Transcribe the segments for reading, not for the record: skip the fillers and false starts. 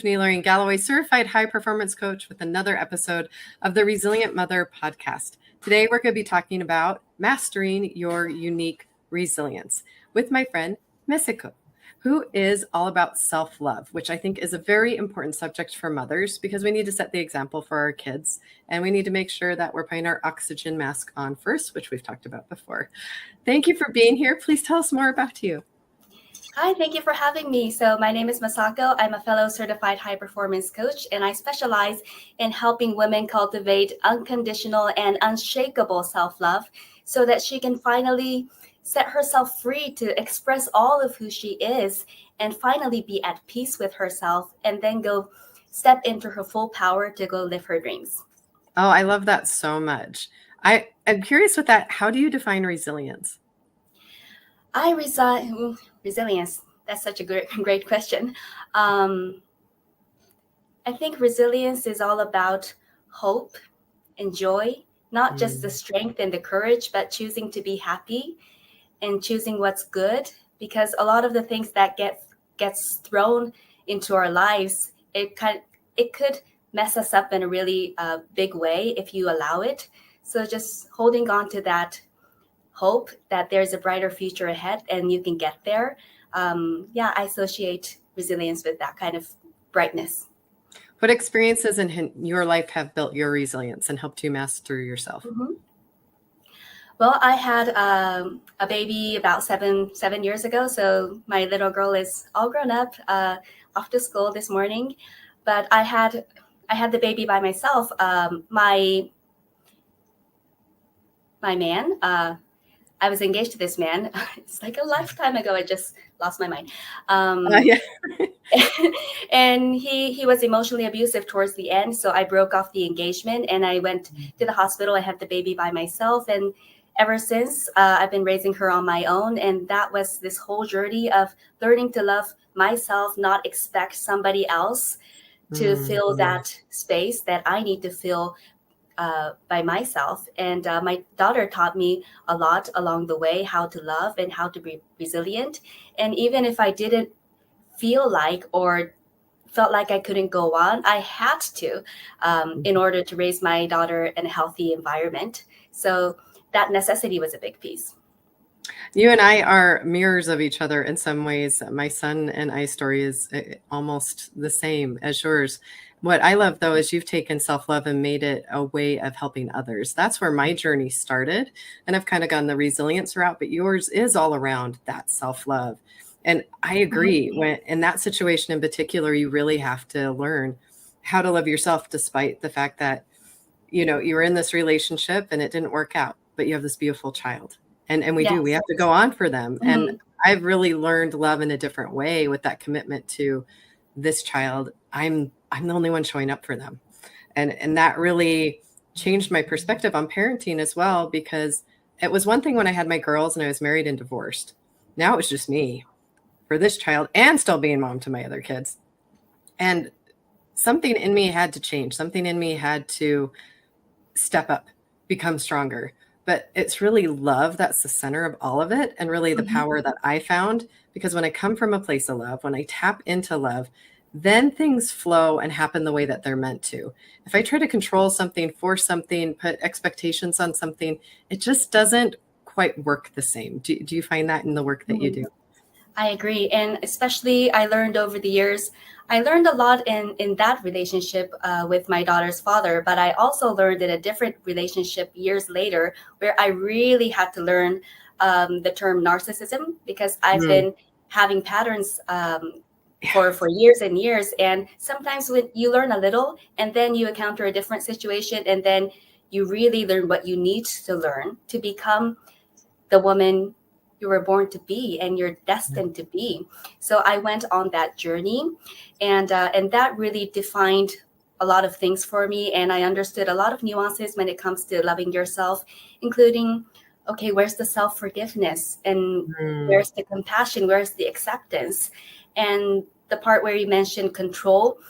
Tiffany Lorraine Galloway, certified high performance coach with another episode of the Resilient Mother podcast. Today, we're going to be talking about mastering your unique resilience with my friend, Masako, who is all about self-love, which I think is a very important subject for mothers because we need to set the example for our kids and we need to make sure that we're putting our oxygen mask on first, which we've talked about before. Thank you for being here. Please tell us more about you. Hi, thank you for having me. So my name is Masako. I'm a fellow certified high performance coach, and I specialize in helping women cultivate unconditional and unshakable self-love so that she can finally set herself free to express all of who she is and finally be at peace with herself and then go step into her full power to go live her dreams. Oh, I love that so much. I'm curious with that. How do you define resilience? Resilience. That's such a great question. I think resilience is all about hope and joy, not just the strength and the courage, but choosing to be happy and choosing what's good. Because a lot of the things that gets thrown into our lives, it could mess us up in a really big way if you allow it. So just holding on to that hope that there's a brighter future ahead and you can get there. I associate resilience with that kind of brightness. What experiences in your life have built your resilience and helped you master yourself? Mm-hmm. Well, I had a baby about seven years ago. So my little girl is all grown up, off to school this morning. But I had the baby by myself. My man, I was engaged to this man. It's like a lifetime ago. I just lost my mind. And he was emotionally abusive towards the end. So I broke off the engagement and I went to the hospital. I had the baby by myself. And ever since, I've been raising her on my own. And that was this whole journey of learning to love myself, not expect somebody else to fill that space that I need to fill by myself. And my daughter taught me a lot along the way, how to love and how to be resilient. And even if I didn't feel like or felt like I couldn't go on, I had to in order to raise my daughter in a healthy environment. So that necessity was a big piece. You and I are mirrors of each other in some ways. My son and I's story is almost the same as yours. What I love, though, is you've taken self-love and made it a way of helping others. That's where my journey started. And I've kind of gone the resilience route, but yours is all around that self-love. And I agree. When in that situation in particular, you really have to learn how to love yourself, despite the fact that, you were in this relationship and it didn't work out, but you have this beautiful child. And we have to go on for them. And I've really learned love in a different way with that commitment to this child. I'm the only one showing up for them. And that really changed my perspective on parenting as well, because it was one thing when I had my girls and I was married and divorced. Now it was just me for this child and still being mom to my other kids. And something in me had to change. Something in me had to step up, become stronger. But it's really love that's the center of all of it, and really the power that I found, because when I come from a place of love, when I tap into love, then things flow and happen the way that they're meant to. If I try to control something, force something, put expectations on something, it just doesn't quite work the same. Do you find that in the work that you do? I agree. And especially I learned over the years, I learned a lot in that relationship with my daughter's father, but I also learned in a different relationship years later where I really had to learn the term narcissism, because I've been having patterns for years and years. And sometimes when you learn a little and then you encounter a different situation and then you really learn what you need to learn to become the woman you were born to be and you're destined to be. So I went on that journey, and that really defined a lot of things for me. And I understood a lot of nuances when it comes to loving yourself, including, okay, where's the self-forgiveness and where's the compassion? Where's the acceptance? And the part where you mentioned control,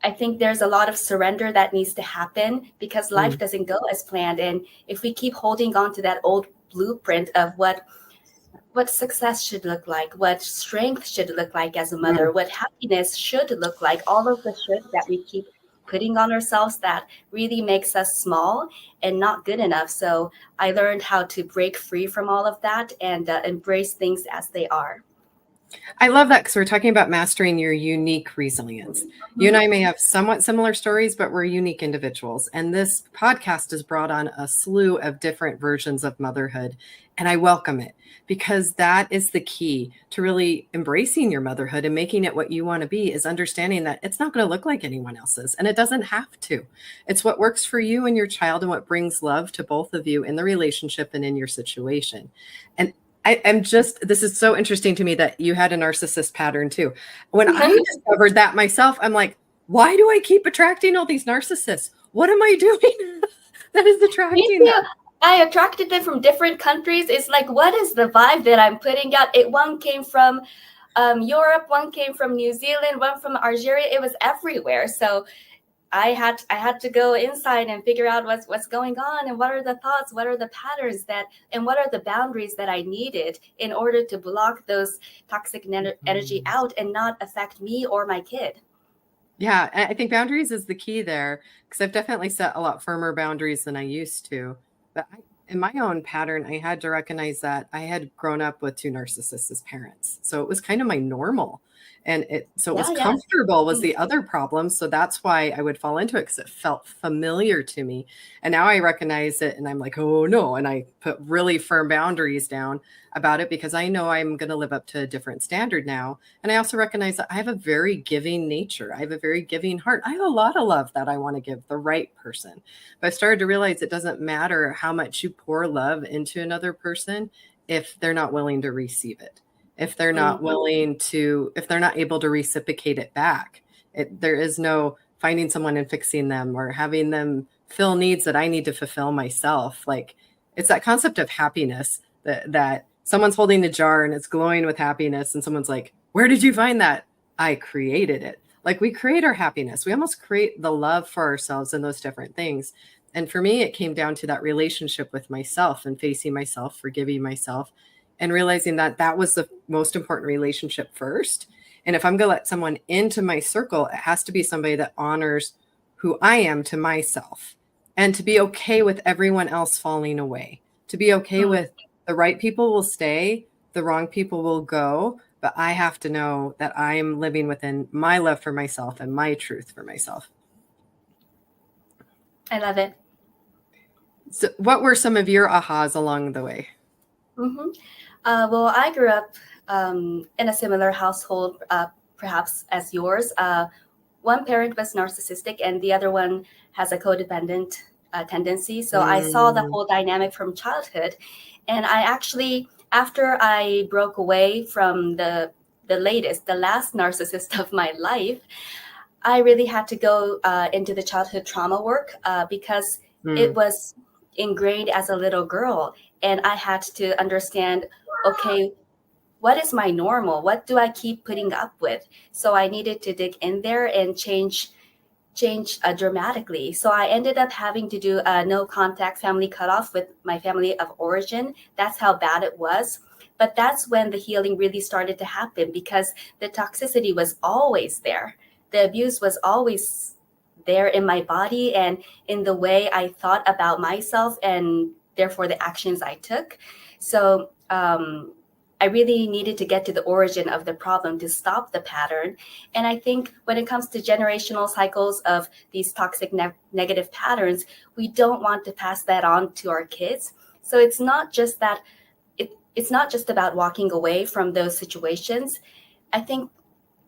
I think there's a lot of surrender that needs to happen because life doesn't go as planned. And if we keep holding on to that old blueprint of what what success should look like, what strength should look like as a Mm. mother, what happiness should look like, all of the should that we keep putting on ourselves that really makes us small and not good enough. So I learned how to break free from all of that and embrace things as they are. I love that because we're talking about mastering your unique resilience. You and Mhm. I may have somewhat similar stories, but we're unique individuals. And this podcast has brought on a slew of different versions of motherhood. And I welcome it because that is the key to really embracing your motherhood and making it what you want to be, is understanding that it's not going to look like anyone else's. And it doesn't have to. It's what works for you and your child and what brings love to both of you in the relationship and in your situation. And I'm just, this is so interesting to me that you had a narcissist pattern too. When I discovered that myself, I'm like, why do I keep attracting all these narcissists? What am I doing that is Me attracting too. them? I attracted them from different countries. It's like, what is the vibe that I'm putting out? One came from Europe, one came from New Zealand, one from Algeria. It was everywhere. So I had to go inside and figure out what's going on and what are the thoughts, what are the patterns that, and what are the boundaries that I needed in order to block those toxic energy out and not affect me or my kid. Yeah, I think boundaries is the key there because I've definitely set a lot firmer boundaries than I used to. But in my own pattern, I had to recognize that I had grown up with two narcissists as parents. So it was kind of my normal. And it was Yeah, yeah. comfortable was the other problem. So that's why I would fall into it because it felt familiar to me. And now I recognize it and I'm like, oh no. And I put really firm boundaries down about it because I know I'm going to live up to a different standard now. And I also recognize that I have a very giving nature. I have a very giving heart. I have a lot of love that I want to give the right person. But I started to realize it doesn't matter how much you pour love into another person if they're not willing to receive it, if they're not Mhm. willing to, if they're not able to reciprocate it back. There is no finding someone and fixing them or having them fill needs that I need to fulfill myself. Like it's that concept of happiness that someone's holding a jar and it's glowing with happiness and someone's like, where did you find that? I created it. Like we create our happiness. We almost create the love for ourselves and those different things. And for me, it came down to that relationship with myself and facing myself, forgiving myself, and realizing that that was the most important relationship first. And if I'm going to let someone into my circle, it has to be somebody that honors who I am to myself and to be okay with everyone else falling away, to be okay Mm. with the right people will stay, the wrong people will go, but I have to know that I'm living within my love for myself and my truth for myself. I love it. So, what were some of your ahas along the way? Hmm. Well, I grew up in a similar household, perhaps as yours. One parent was narcissistic, and the other one has a codependent tendency. So I saw the Mm, whole dynamic from childhood, and I actually, after I broke away from the last narcissist of my life, I really had to go into the childhood trauma work because it mm, was ingrained as a little girl. And I had to understand, okay, what is my normal? What do I keep putting up with? So I needed to dig in there and change dramatically. So I ended up having to do a no contact family cutoff with my family of origin. That's how bad it was. But that's when the healing really started to happen because the toxicity was always there. The abuse was always there in my body and in the way I thought about myself and therefore the actions I took. So I really needed to get to the origin of the problem to stop the pattern. And I think when it comes to generational cycles of these toxic negative patterns, we don't want to pass that on to our kids. So it's not just that it's not just about walking away from those situations. I think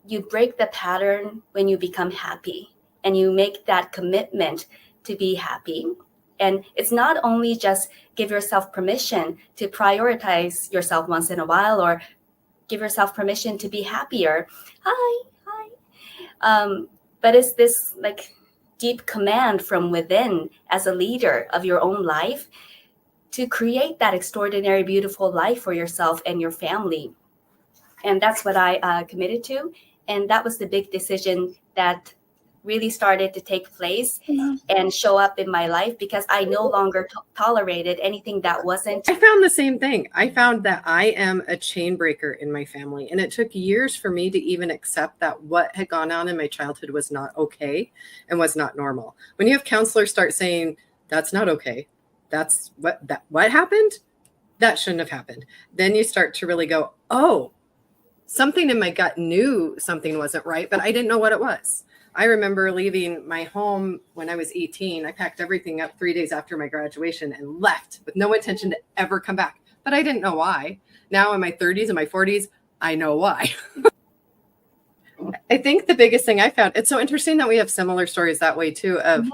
you break the pattern when you become happy and you make that commitment to be happy. And it's not only just give yourself permission to prioritize yourself once in a while or give yourself permission to be happier. Hi, hi. But it's this like deep command from within as a leader of your own life to create that extraordinary, beautiful life for yourself and your family. And that's what I committed to. And that was the big decision that really started to take place and show up in my life, because I no longer tolerated anything that wasn't. I found the same thing. I found that I am a chain breaker in my family. And it took years for me to even accept that what had gone on in my childhood was not okay and was not normal. When you have counselors start saying, that's not okay, that's what happened? That shouldn't have happened. Then you start to really go, oh, something in my gut knew something wasn't right, but I didn't know what it was. I remember leaving my home when I was 18. I packed everything up 3 days after my graduation and left with no intention to ever come back. But I didn't know why. Now in my 30s and my 40s, I know why. I think the biggest thing I found, it's so interesting that we have similar stories that way too, of,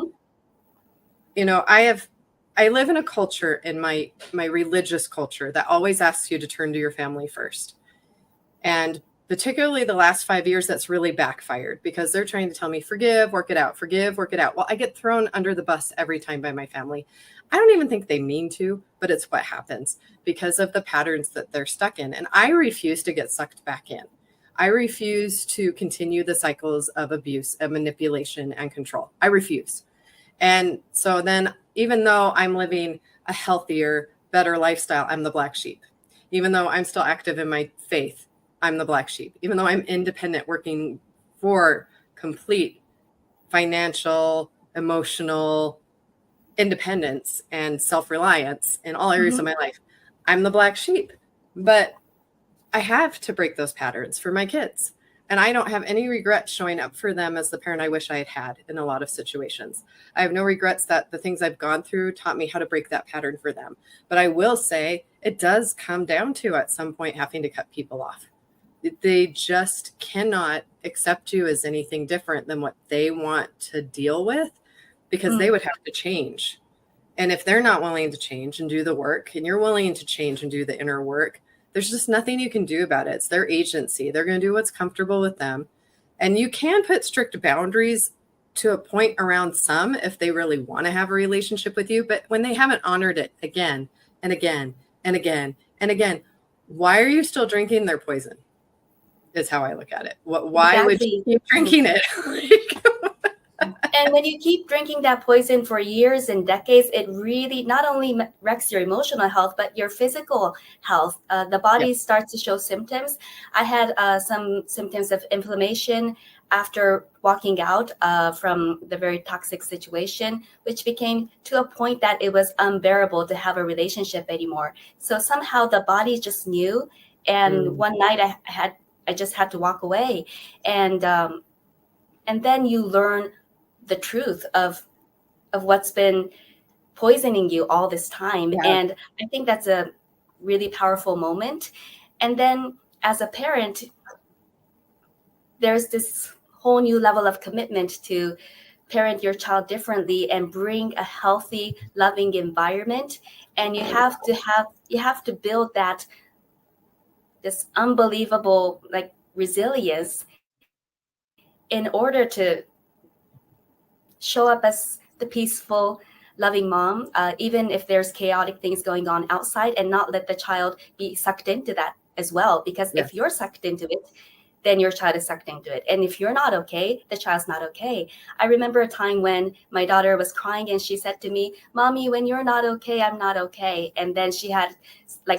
you know, I live in a culture, in my religious culture, that always asks you to turn to your family first. And particularly the last 5 years, that's really backfired, because they're trying to tell me, forgive, work it out, forgive, work it out. Well, I get thrown under the bus every time by my family. I don't even think they mean to, but it's what happens because of the patterns that they're stuck in. And I refuse to get sucked back in. I refuse to continue the cycles of abuse and manipulation and control. I refuse. And so then, even though I'm living a healthier, better lifestyle, I'm the black sheep. Even though I'm still active in my faith, I'm the black sheep. Even though I'm independent, working for complete financial, emotional independence and self-reliance in all areas of my life, I'm the black sheep. But I have to break those patterns for my kids. And I don't have any regrets showing up for them as the parent I wish I had had in a lot of situations. I have no regrets that the things I've gone through taught me how to break that pattern for them. But I will say it does come down to, at some point, having to cut people off. They just cannot accept you as anything different than what they want to deal with, because they would have to change. And if they're not willing to change and do the work, and you're willing to change and do the inner work, there's just nothing you can do about it. It's their agency. They're going to do what's comfortable with them. And you can put strict boundaries to a point around some if they really want to have a relationship with you. But when they haven't honored it again and again and again and again, why are you still drinking their poison? Is how I look at it. Why would you keep drinking it? And when you keep drinking that poison for years and decades, it really not only wrecks your emotional health, but your physical health. The body starts to show symptoms. I had some symptoms of inflammation after walking out from the very toxic situation, which became to a point that it was unbearable to have a relationship anymore. So somehow the body just knew. And one night I just had to walk away. And then you learn the truth of what's been poisoning you all this time. And I think that's a really powerful moment. And then as a parent, there's this whole new level of commitment to parent your child differently and bring a healthy, loving environment. And you have to build this unbelievable resilience in order to show up as the peaceful, loving mom, even if there's chaotic things going on outside, and not let the child be sucked into that as well. Because if you're sucked into it, then your child is sucked into it. And if you're not okay, the child's not okay. I remember a time when my daughter was crying and she said to me, "Mommy, when you're not okay, I'm not okay." And then she had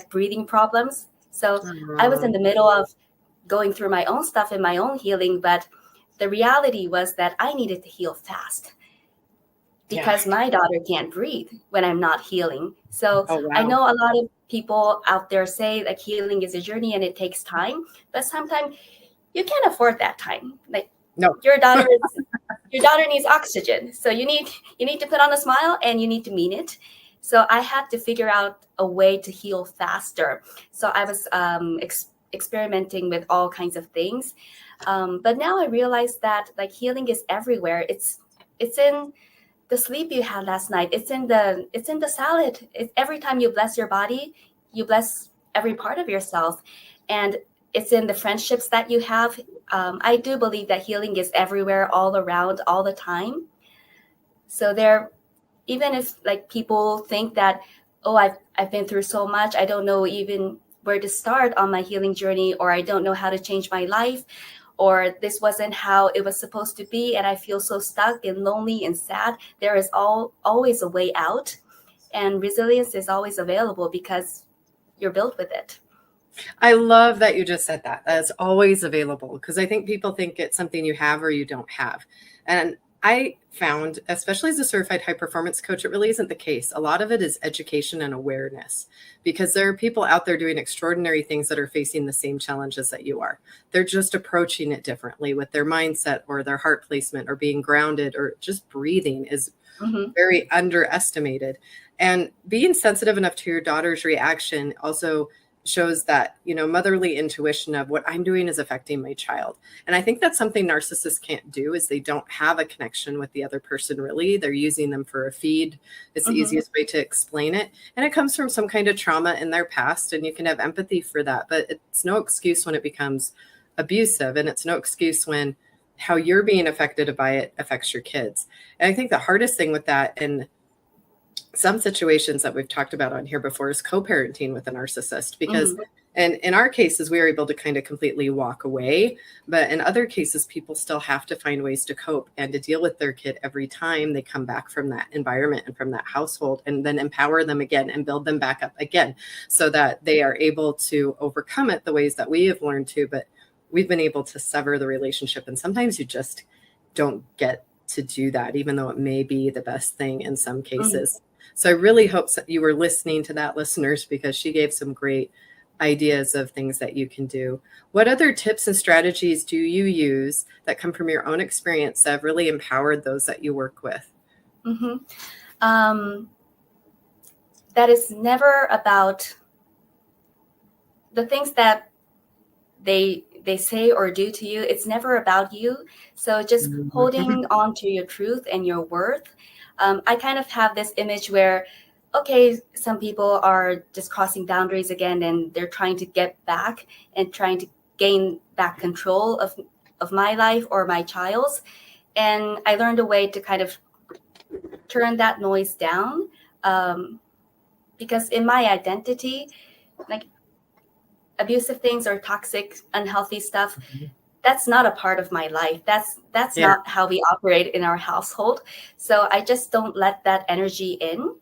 breathing problems. So I was in the middle of going through my own stuff and my own healing, but the reality was that I needed to heal fast because my daughter can't breathe when I'm not healing. So I know a lot of people out there say healing is a journey and it takes time, but sometimes you can't afford that time. Your daughter needs oxygen. So you need to put on a smile and you need to mean it. So I had to figure out a way to heal faster. So I was experimenting with all kinds of things. But now I realize that healing is everywhere. It's in the sleep you had last night. It's in the salad. Every time you bless your body, you bless every part of yourself. And it's in the friendships that you have. I do believe that healing is everywhere, all around, all the time. So even if people think that, oh, I've been through so much, I don't know even where to start on my healing journey, or I don't know how to change my life, or this wasn't how it was supposed to be, and I feel so stuck and lonely and sad, there is always a way out. And resilience is always available because you're built with it. I love that you just said that. That's always available, because I think people think it's something you have or you don't have. And I found, especially as a certified high performance coach, it really isn't the case. A lot of it is education and awareness, because there are people out there doing extraordinary things that are facing the same challenges that you are. They're just approaching it differently with their mindset or their heart placement or being grounded, or just breathing is very underestimated. And being sensitive enough to your daughter's reaction also shows that, motherly intuition of what I'm doing is affecting my child. And I think that's something narcissists can't do, is they don't have a connection with the other person. Really, they're using them for a feed. It's the easiest way to explain it. And it comes from some kind of trauma in their past, and you can have empathy for that, but it's no excuse when it becomes abusive, and it's no excuse when how you're being affected by it affects your kids. And I think the hardest thing with that, and some situations that we've talked about on here before, is co-parenting with a narcissist, because and in our cases, we were able to kind of completely walk away. But in other cases, people still have to find ways to cope and to deal with their kid every time they come back from that environment and from that household, and then empower them again and build them back up again so that they are able to overcome it the ways that we have learned to. But we've been able to sever the relationship. And sometimes you just don't get to do that, even though it may be the best thing in some cases. So I really hope that you were listening to that, listeners, because she gave some great ideas of things that you can do. What other tips and strategies do you use that come from your own experience that have really empowered those that you work with? That is never about the things that they say or do to you. It's never about you. So just holding on to your truth and your worth. I kind of have this image where, okay, some people are just crossing boundaries again, and they're trying to get back and trying to gain back control of my life or my child's. And I learned a way to kind of turn that noise down, because in my identity, like, abusive things or toxic, unhealthy stuff, that's not a part of my life. That's not how we operate in our household. So I just don't let that energy in.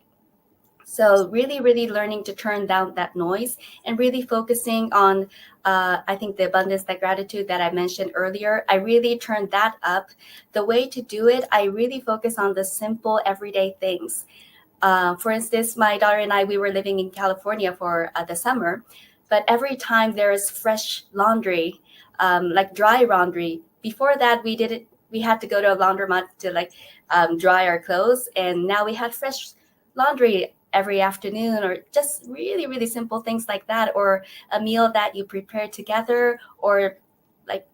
So really, really learning to turn down that noise and really focusing on, I think, the abundance, that gratitude that I mentioned earlier. I really turned that up. The way to do it, I really focus on the simple, everyday things. For instance, my daughter and I, we were living in California for the summer, but every time there is fresh laundry, like dry laundry. Before that, we had to go to a laundromat to dry our clothes, and now we had fresh laundry every afternoon, or just really, really simple things like that, or a meal that you prepare together, or like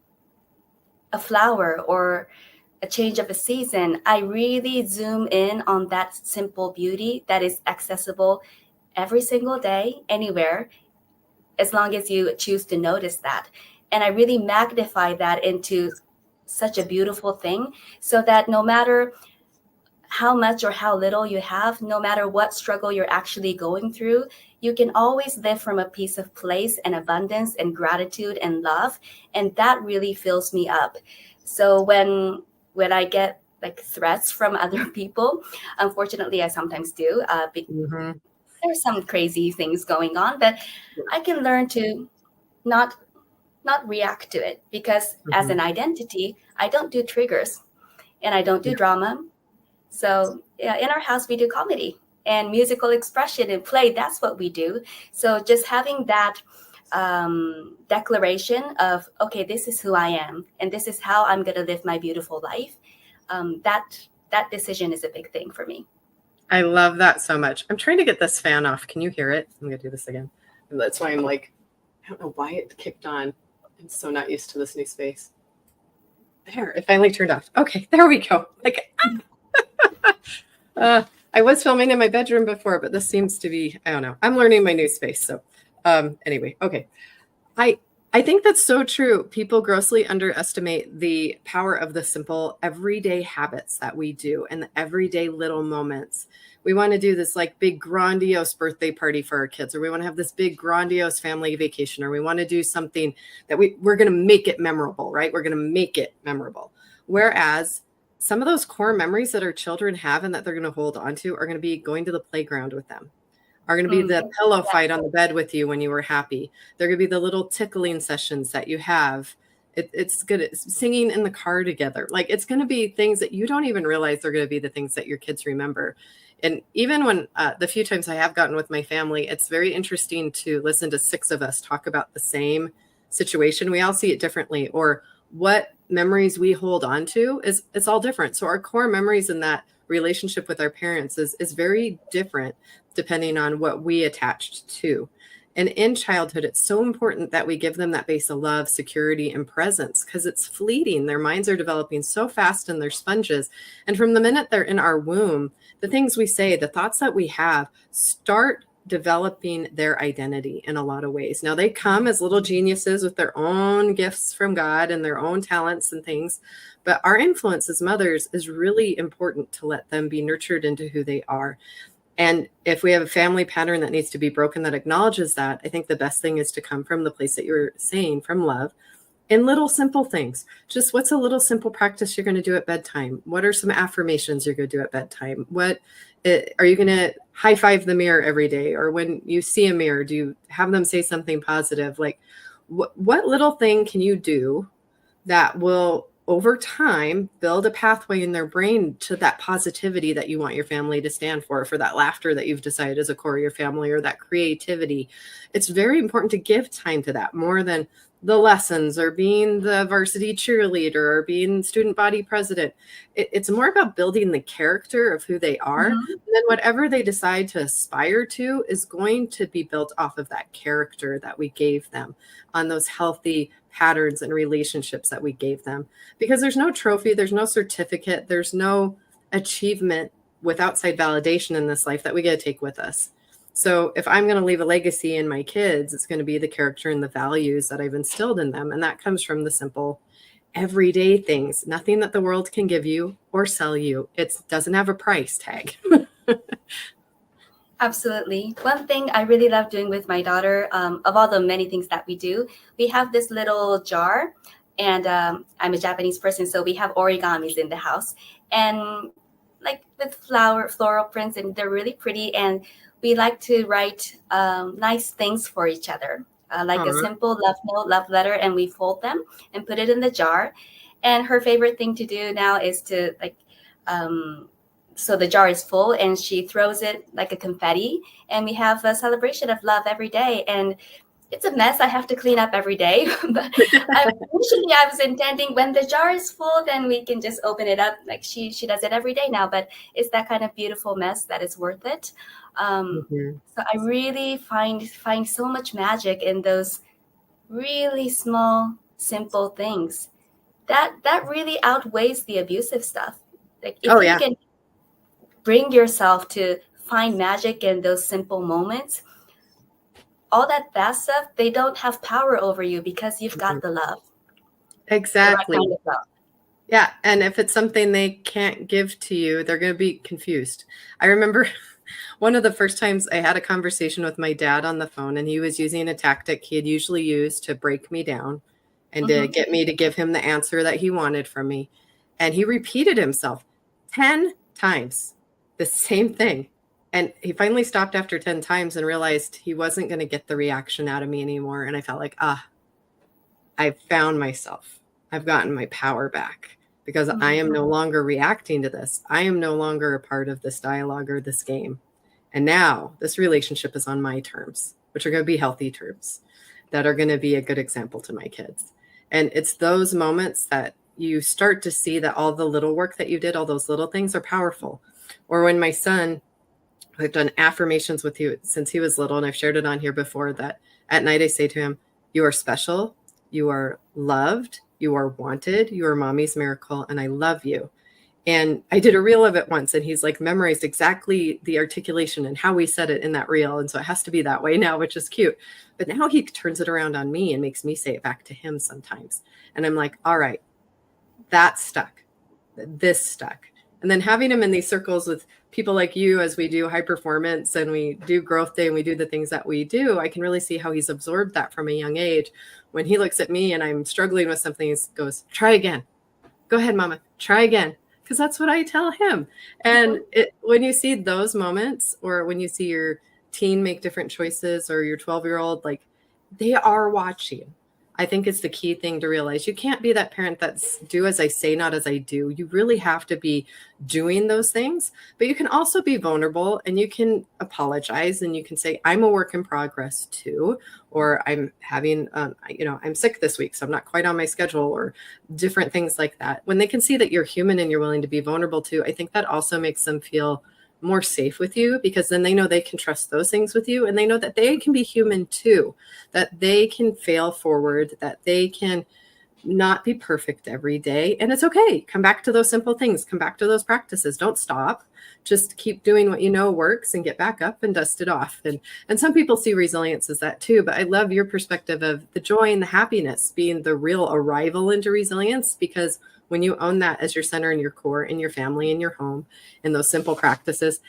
a flower or a change of a season. I really zoom in on that simple beauty that is accessible every single day, anywhere, as long as you choose to notice that. And I really magnify that into such a beautiful thing, so that no matter how much or how little you have, no matter what struggle you're actually going through, you can always live from a piece of place and abundance and gratitude and love. And that really fills me up. So when I get like threats from other people, unfortunately, I sometimes do, there's some crazy things going on, but I can learn to not react to it, because as an identity, I don't do triggers and I don't do drama. So yeah, in our house, we do comedy and musical expression and play. That's what we do. So just having that declaration of, okay, this is who I am, and this is how I'm going to live my beautiful life. That decision is a big thing for me. I love that so much. I'm trying to get this fan off. Can you hear it? I'm going to do this again. That's why I'm like, I don't know why it kicked on. I'm so not used to this new space. There, it finally turned off. Okay, there we go. I was filming in my bedroom before, but this seems to be, I don't know. I'm learning my new space. So anyway, okay. I I think that's so true. People grossly underestimate the power of the simple everyday habits that we do and the everyday little moments. We want to do this like big grandiose birthday party for our kids, or we want to have this big grandiose family vacation, or we want to do something that we're going to make it memorable, right? We're going to make it memorable. Whereas some of those core memories that our children have and that they're going to hold on to are going to be going to the playground with them, are going to be Mm, the pillow yeah. fight on the bed with you when you were happy. They're going to be the little tickling sessions that you have. It's good. It's singing in the car together. Like it's going to be things that you don't even realize they're going to be the things that your kids remember. And even when the few times I have gotten with my family, it's very interesting to listen to six of us talk about the same situation. We all see it differently, or what memories we hold on to is it's all different. So our core memories in that relationship with our parents is very different depending on what we attached to. And in childhood, it's so important that we give them that base of love, security, and presence because it's fleeting. Their minds are developing so fast and they're sponges. And from the minute they're in our womb, the things we say, the thoughts that we have start developing their identity in a lot of ways. Now, they come as little geniuses with their own gifts from God and their own talents and things. But our influence as mothers is really important to let them be nurtured into who they are. And if we have a family pattern that needs to be broken that acknowledges that, I think the best thing is to come from the place that you're saying, from love, in little simple things. Just what's a little simple practice you're going to do at bedtime? What are some affirmations you're going to do at bedtime? Are you going to high five the mirror every day? Or when you see a mirror, do you have them say something positive? Like what little thing can you do that will over time build a pathway in their brain to that positivity that you want your family to stand for that laughter that you've decided is a core of your family, or that creativity? It's very important to give time to that more than the lessons or being the varsity cheerleader or being student body president. It's more about building the character of who they are. Mhm. And then whatever they decide to aspire to is going to be built off of that character that we gave them, on those healthy patterns and relationships that we gave them. Because there's no trophy, there's no certificate, there's no achievement with outside validation in this life that we get to take with us. So if I'm going to leave a legacy in my kids, it's going to be the character and the values that I've instilled in them. And that comes from the simple everyday things, nothing that the world can give you or sell you. It doesn't have a price tag. Absolutely. One thing I really love doing with my daughter, of all the many things that we do, we have this little jar, and I'm a Japanese person, so we have origamis in the house, and like with floral prints, and they're really pretty. And we like to write nice things for each other, like a Aw. simple love note, love letter, and we fold them and put it in the jar. And her favorite thing to do now is to um, so the jar is full and she throws it like a confetti, and we have a celebration of love every day. And it's a mess I have to clean up every day. But I was intending when the jar is full, then we can just open it up. Like she does it every day now, but it's that kind of beautiful mess that is worth it. Mhm. So I really find so much magic in those really small, simple things. That really outweighs the abusive stuff. Like if Oh, you yeah. can bring yourself to find magic in those simple moments, all that fast stuff, they don't have power over you because you've Mhm. got the love, the right Exactly. kind of love. Yeah. And if it's something they can't give to you, they're going to be confused. I remember one of the first times I had a conversation with my dad on the phone, and he was using a tactic he had usually used to break me down and to Hmm. get me to give him the answer that he wanted from me. And he repeated himself 10 times, the same thing. And he finally stopped after 10 times and realized he wasn't going to get the reaction out of me anymore. And I felt like, I've found myself. I've gotten my power back because I am no longer reacting to this. I am no longer a part of this dialogue or this game. And now this relationship is on my terms, which are going to be healthy terms that are going to be a good example to my kids. And it's those moments that you start to see that all the little work that you did, all those little things are powerful. Or when my son, I've done affirmations with you since he was little, and I've shared it on here before, that at night I say to him, you are special, you are loved, you are wanted, you are mommy's miracle, and I love you. And I did a reel of it once, and he's like memorized exactly the articulation and how we said it in that reel. And so it has to be that way now, which is cute. But now he turns it around on me and makes me say it back to him sometimes. And I'm like, all right, that stuck. This stuck. And then having him in these circles with people like you, as we do high performance and we do growth day and we do the things that we do, I can really see how he's absorbed that from a young age. When he looks at me and I'm struggling with something, he goes, try again. Go ahead, mama, try again. Because that's what I tell him. And when you see those moments, or when you see your teen make different choices, or your 12-year-old, like, they are watching. I think it's the key thing to realize. You can't be that parent that's do as I say, not as I do. You really have to be doing those things, but you can also be vulnerable, and you can apologize, and you can say, I'm a work in progress too, or I'm having, I'm sick this week, so I'm not quite on my schedule, or different things like that. When they can see that you're human and you're willing to be vulnerable too, I think that also makes them feel more safe with you, because then they know they can trust those things with you, and they know that they can be human too, that they can fail forward, that they can not be perfect every day. And it's okay. Come back to those simple things. Come back to those practices. Don't stop. Just keep doing what you know works, and get back up and dust it off. And some people see resilience as that too, but I love your perspective of the joy and the happiness being the real arrival into resilience, because when you own that as your center and your core in your family, in your home, in those simple practices,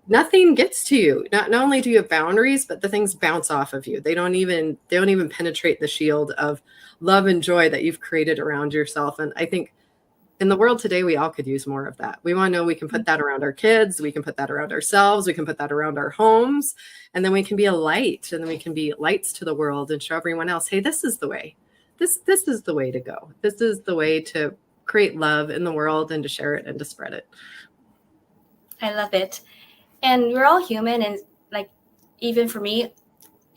nothing gets to you. Not only do you have boundaries, but the things bounce off of you. They don't even penetrate the shield of love and joy that you've created around yourself. And I think in the world today, we all could use more of that. We want to know we can put that around our kids. We can put that around ourselves. We can put that around our homes. And then we can be a light, and then we can be lights to the world and show everyone else, hey, this is the way. This is the way to go. This is the way to create love in the world, and to share it and to spread it. I love it. And we're all human, and like, even for me,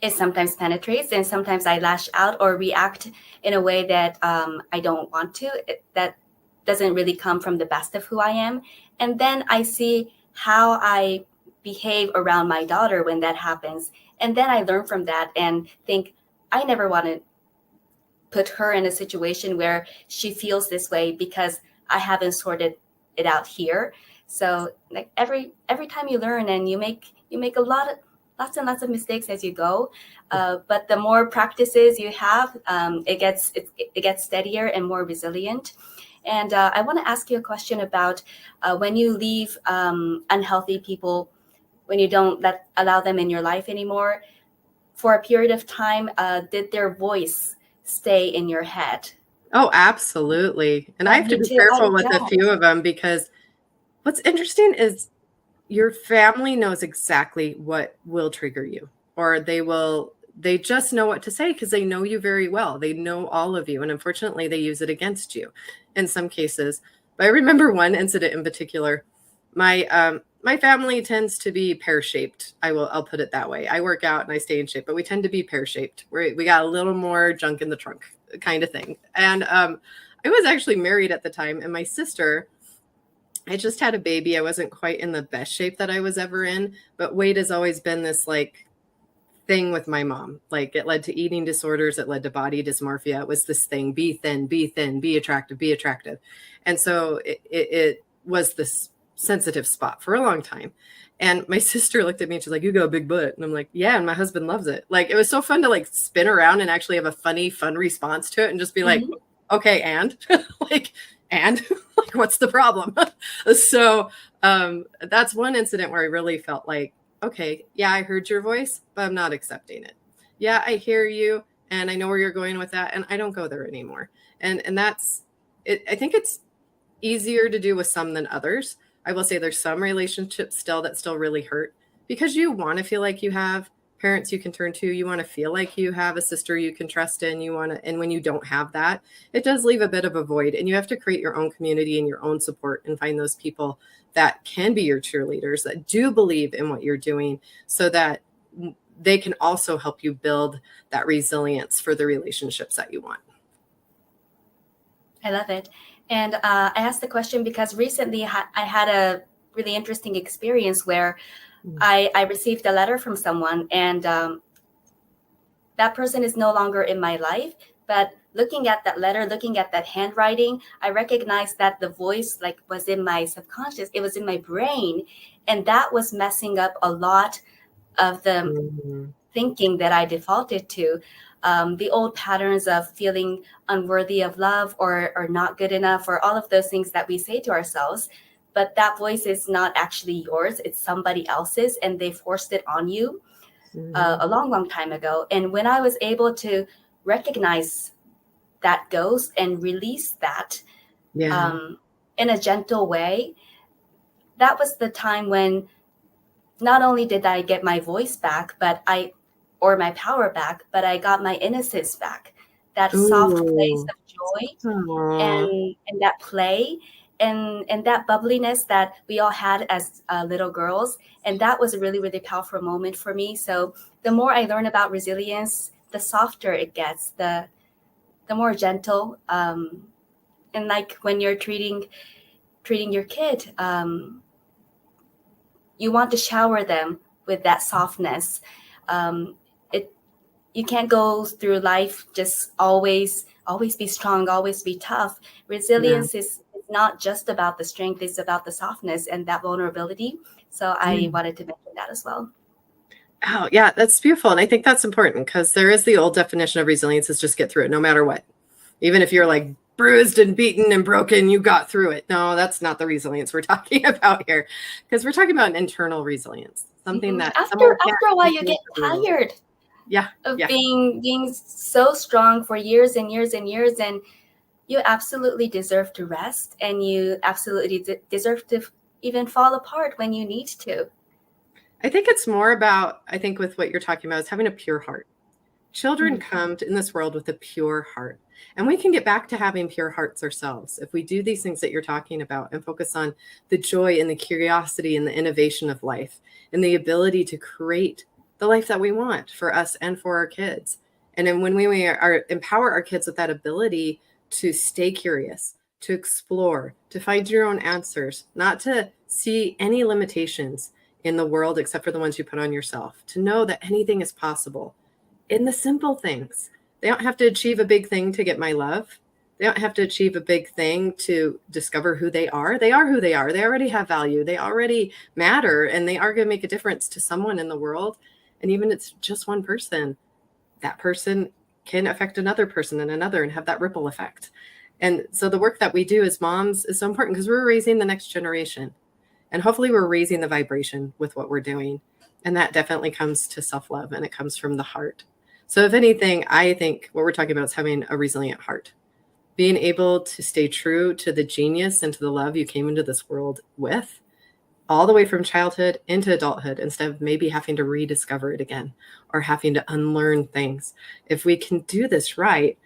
it sometimes penetrates, and sometimes I lash out or react in a way that I don't want to, that doesn't really come from the best of who I am. And then I see how I behave around my daughter when that happens. And then I learn from that and think, I never want to put her in a situation where she feels this way, because I haven't sorted it out here. So like every time you learn, and you make lots and lots of mistakes as you go, but the more practices you have, it gets steadier and more resilient. And I want to ask you a question about when you leave unhealthy people, when you don't allow them in your life anymore, for a period of time, did their voice stay in your head? Oh, absolutely. And I have to Me be too. careful with a few of them, because what's interesting is your family knows exactly what will trigger you, or they just know what to say, because they know you very well. They know all of you. And unfortunately, they use it against you in some cases. But I remember one incident in particular. My family tends to be pear-shaped. I'll put it that way. I work out and I stay in shape, but we tend to be pear-shaped. We got a little more junk in the trunk kind of thing. And I was actually married at the time, and my sister, I just had a baby. I wasn't quite in the best shape that I was ever in, but weight has always been this like thing with my mom. Like, it led to eating disorders. It led to body dysmorphia. It was this thing, be thin, be attractive, be attractive. And so it was this sensitive spot for a long time. And my sister looked at me and she's like, you got a big butt. And I'm like, yeah. And my husband loves it. Like, it was so fun to like spin around and actually have a fun response to it, and just be like, okay, and and like, what's the problem? So that's one incident where I really felt like, okay, yeah, I heard your voice, but I'm not accepting it. Yeah, I hear you, and I know where you're going with that, and I don't go there anymore. And that's it. I think it's easier to do with some than others. I will say there's some relationships still that still really hurt, because you want to feel like you have parents you can turn to. You want to feel like you have a sister you can trust in. And when you don't have that, it does leave a bit of a void, and you have to create your own community and your own support, and find those people that can be your cheerleaders, that do believe in what you're doing, so that they can also help you build that resilience for the relationships that you want. I love it. And I asked the question because recently I had a really interesting experience where I received a letter from someone, and that person is no longer in my life, but looking at that letter, looking at that handwriting, I recognized that the voice like was in my subconscious, it was in my brain, and that was messing up a lot of the thinking that I defaulted to. The old patterns of feeling unworthy of love or not good enough, or all of those things that we say to ourselves. But that voice is not actually yours, it's somebody else's, and they forced it on you a long, long time ago. And when I was able to recognize that ghost and release that in a gentle way, that was the time when not only did I get my voice back, or my power back, but I got my innocence back. That soft place of joy and that play and that bubbliness that we all had as little girls. And that was a really, really powerful moment for me. So the more I learn about resilience, the softer it gets, the more gentle. And like when you're treating your kid, you want to shower them with that softness. You can't go through life just always be strong, always be tough. Resilience is not just about the strength, it's about the softness and that vulnerability. So I wanted to mention that as well. Oh, yeah, that's beautiful. And I think that's important because there is the old definition of resilience is just get through it no matter what. Even if you're like bruised and beaten and broken, you got through it. No, that's not the resilience we're talking about here, because we're talking about an internal resilience, something that after a while you get tired of being so strong for years and years and years, and you absolutely deserve to rest, and you absolutely deserve to even fall apart when you need to. I think it's more about, with what you're talking about is having a pure heart. Children come in this world with a pure heart, and we can get back to having pure hearts ourselves if we do these things that you're talking about and focus on the joy and the curiosity and the innovation of life and the ability to create the life that we want for us and for our kids. And then when we empower our kids with that ability to stay curious, to explore, to find your own answers, not to see any limitations in the world except for the ones you put on yourself, to know that anything is possible in the simple things. They don't have to achieve a big thing to get my love. They don't have to achieve a big thing to discover who they are. They are who they are. They already have value. They already matter, and they are going to make a difference to someone in the world. And even if it's just one person, that person can affect another person and another and have that ripple effect. And so the work that we do as moms is so important because we're raising the next generation. And hopefully we're raising the vibration with what we're doing. And that definitely comes to self-love, and it comes from the heart. So if anything, I think what we're talking about is having a resilient heart, being able to stay true to the genius and to the love you came into this world with, all the way from childhood into adulthood, instead of maybe having to rediscover it again or having to unlearn things. If we can do this right,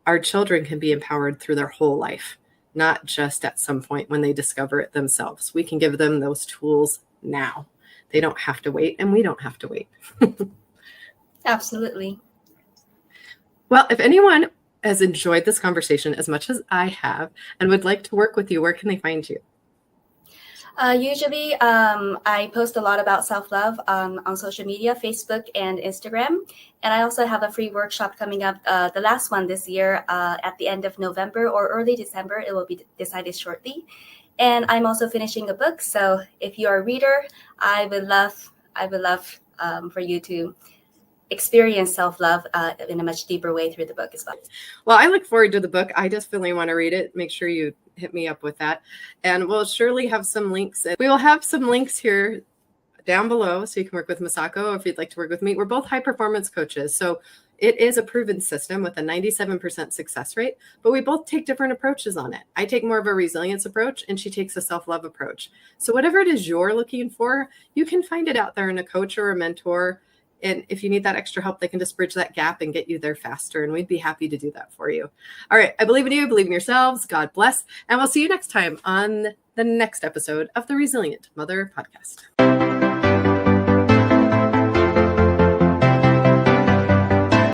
our children can be empowered through their whole life, not just at some point when they discover it themselves. We can give them those tools now. They don't have to wait, and we don't have to wait. Absolutely. Well, if anyone has enjoyed this conversation as much as I have and would like to work with you, where can they find you? Usually, I post a lot about self-love on social media, Facebook and Instagram. And I also have a free workshop coming up, the last one this year, at the end of November or early December. It will be decided shortly. And I'm also finishing a book. So if you're a reader, I would love for you to experience self-love in a much deeper way through the book as well. Well, I look forward to the book. I definitely want to read it. Make sure you hit me up with that. And we'll surely have some links. We will have some links here down below so you can work with Masako if you'd like to work with me. We're both high performance coaches. So it is a proven system with a 97% success rate, but we both take different approaches on it. I take more of a resilience approach, and she takes a self-love approach. So whatever it is you're looking for, you can find it out there in a coach or a mentor. And if you need that extra help, they can just bridge that gap and get you there faster. And we'd be happy to do that for you. All right. I believe in you. Believe in yourselves. God bless. And we'll see you next time on the next episode of the Resilient Mother Podcast.